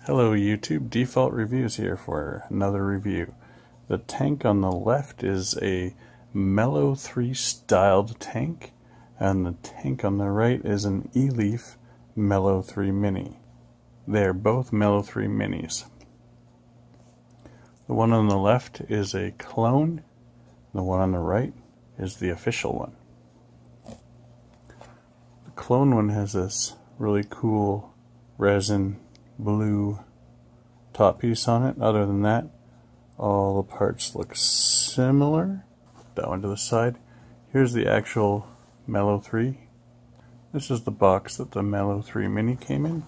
Hello YouTube, Default Reviews here for another review. The tank on the left is a MELO III styled tank, and the tank on the right is an Eleaf MELO III Mini. They are both MELO III Minis. The one on the left is a clone, the one on the right is the official one. The clone one has this really cool resin blue top piece on it. Other than that, all the parts look similar. Put that one to the side. Here's the actual MELO III. This is the box that the MELO III Mini came in.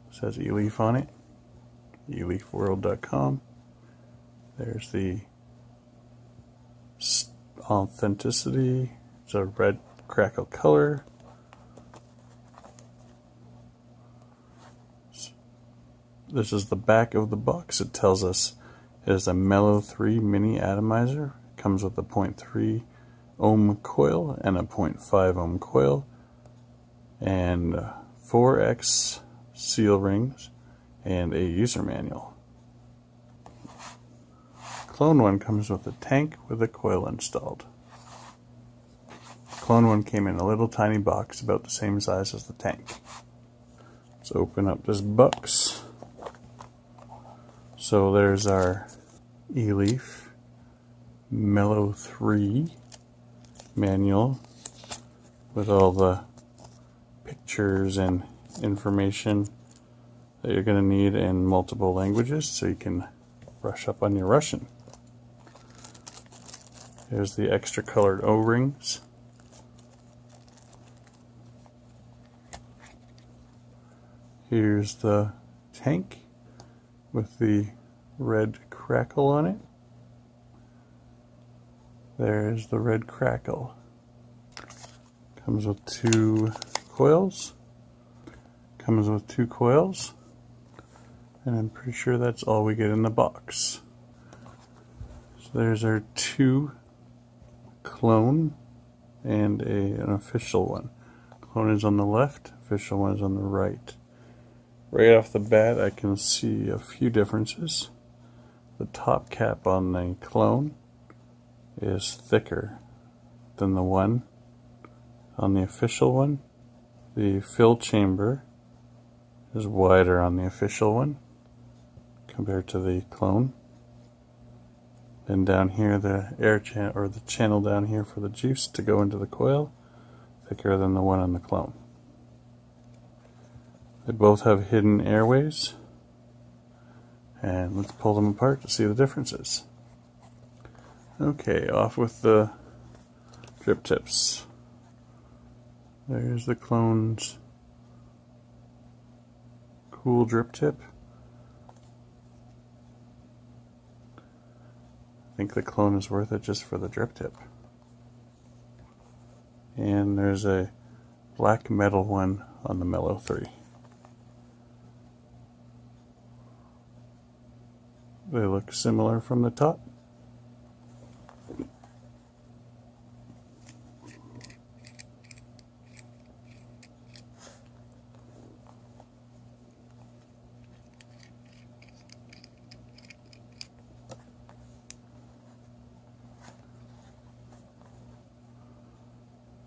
It says Eleaf on it. eleafworld.com. There's the authenticity. It's a red crackle color. This is the back of the box. It tells us it is a MELO III Mini atomizer. It comes with a 0.3 ohm coil and a 0.5 ohm coil and 4X seal rings and a user manual. Clone one comes with a tank with a coil installed. Clone one came in a little tiny box about the same size as the tank. Let's open up this box. So there's our Eleaf MELO III manual with all the pictures and information that you're going to need in multiple languages so you can brush up on your Russian. Here's the extra colored O-rings. Here's the tank with the red crackle on it. There's the red crackle. Comes with two coils. And I'm pretty sure that's all we get in the box. So there's our two clone and an official one. Clone is on the left, official one is on the right. Right off the bat, I can see a few differences. The top cap on the clone is thicker than the one on the official one. The fill chamber is wider on the official one compared to the clone. And down here, the air channel, or the channel down here for the juice to go into the coil, thicker than the one on the clone. They both have hidden airways, and let's pull them apart to see the differences. Okay, off with the drip tips. There's the clone's cool drip tip. I think the clone is worth it just for the drip tip. And there's a black metal one on the MELO III. They look similar from the top.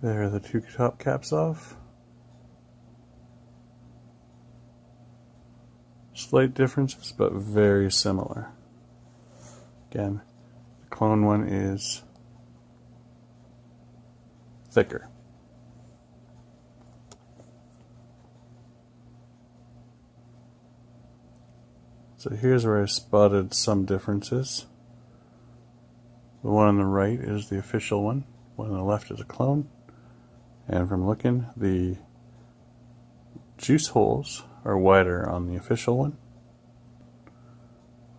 There are the two top caps off. Slight differences, but very similar. Again, the clone one is thicker. So here's where I spotted some differences. The one on the right is the official one on the left is a clone. And from looking, the juice holes are wider on the official one.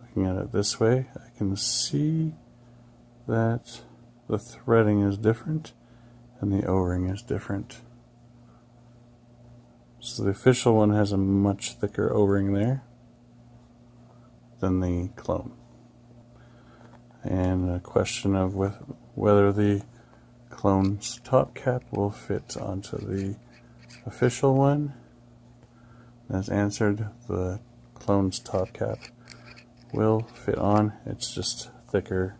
Looking at it this way, I can see that the threading is different and the O-ring is different. So the official one has a much thicker O-ring there than the clone. And a question of whether the clone's top cap will fit onto the official one. As answered, the clone's top cap will fit on. It's just thicker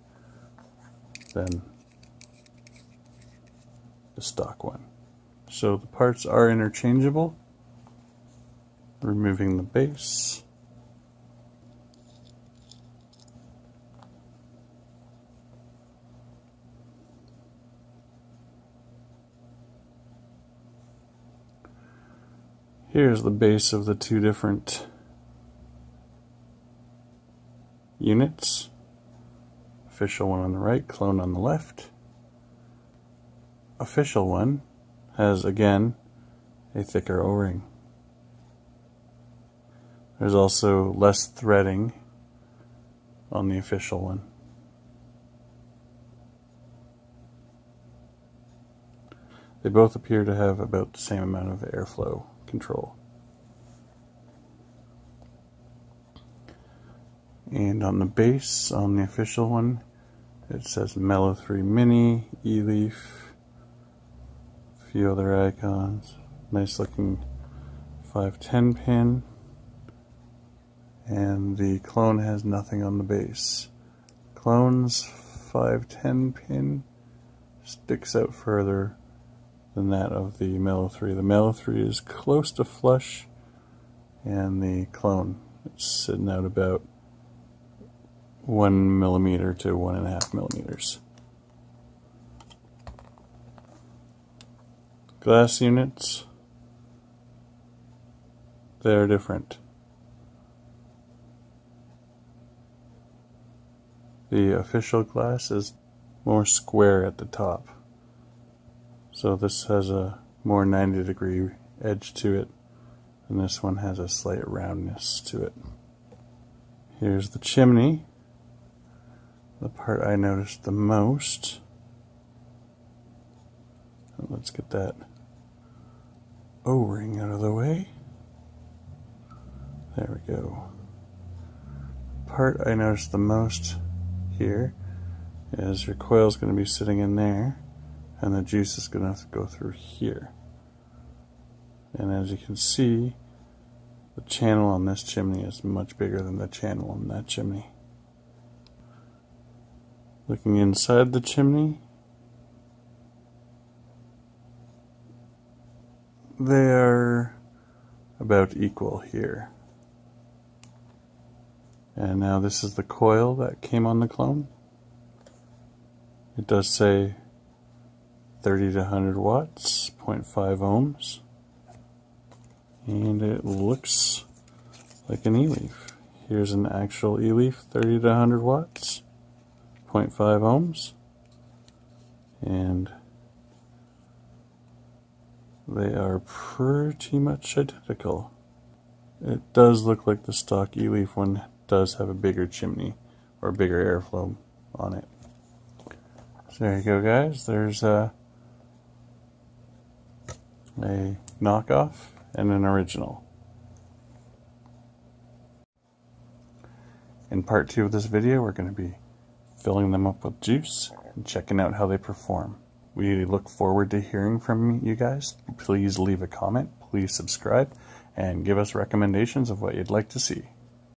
than the stock one. So the parts are interchangeable. Removing the base. Here's the base of the two different units. Official one on the right, clone on the left. Official one has, again, a thicker O-ring. There's also less threading on the official one. They both appear to have about the same amount of airflow control. And on the base, on the official one, it says MELO III Mini, Eleaf, a few other icons. Nice looking 510 pin. And the clone has nothing on the base. Clone's 510 pin sticks out further than that of the MELO III. The MELO III is close to flush, and the clone is sitting out about 1 millimeter to 1.5 millimeters. Glass units, they're different. The official glass is more square at the top. So this has a more 90-degree edge to it, and this one has a slight roundness to it. Here's the chimney, the part I noticed the most. Let's get that O-ring out of the way. There we go. Part I noticed the most here is your coil's going to be sitting in there, and the juice is going to have to go through here. And as you can see, the channel on this chimney is much bigger than the channel on that chimney. Looking inside the chimney, they are about equal here. And now this is the coil that came on the clone. It does say 30 to 100 watts, 0.5 ohms. And it looks like an Eleaf. Here's an actual Eleaf, 30 to 100 watts, 0.5 ohms. And they are pretty much identical. It does look like the stock Eleaf one does have a bigger chimney or bigger airflow on it. So there you go, guys. There's a knockoff and an original. In part 2 of this video, we're going to be filling them up with juice and checking out how they perform. We look forward to hearing from you guys. Please leave a comment, please subscribe, and give us recommendations of what you'd like to see.